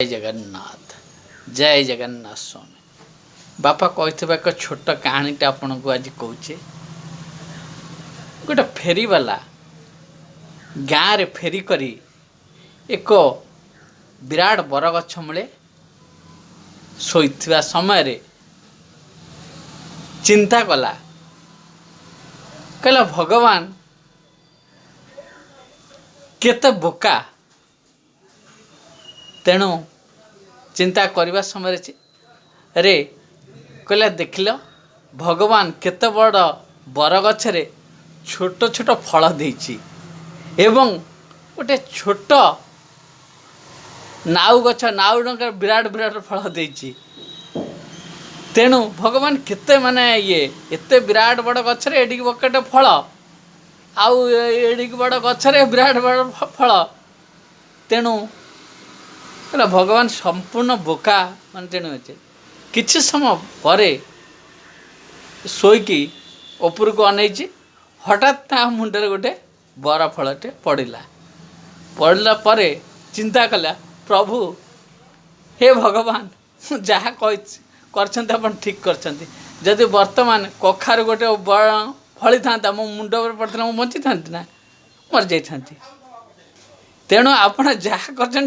जय जगन्नाथ स्वामी बापा कहते एक छोट कहानीटा आपन को आज कहूँ गोटे फेरीवाला गाँव रे फेरी करी एक विराट बरगछ मूले शोइथिबा समय रे चिंता कला कहला भगवान केते बोका तेणु चिंता करने समय रे कहला देखिल भगवान केते बड़ बरगछ रे छोट छोट फल देइछि एवं गोटे छोट नाउ गछ नाउ डंकर विराट विराट फल देइछि तेणु भगवान केते माने ये एते विराट बड़ गछ रे एडिक बकेटे फल आउ एडिक बड़ गछ रे विराट बड़ फल तेणु कहला भगवान संपूर्ण बोका मान तेणु अच्छे किछि समय पर शोईकी ऊपर को अनैछि हठात ता मुंडे गोटे बर फलटे पड़ला पर चिंता कला प्रभु हे भगवान जहाँ करछन्ते अपन ठीक करछन्ते जदि वर्तमान कखार गोटे फली था मो मुंड पर पड़ता बंची था ना मर जाती तेणु आपण जहाँ कर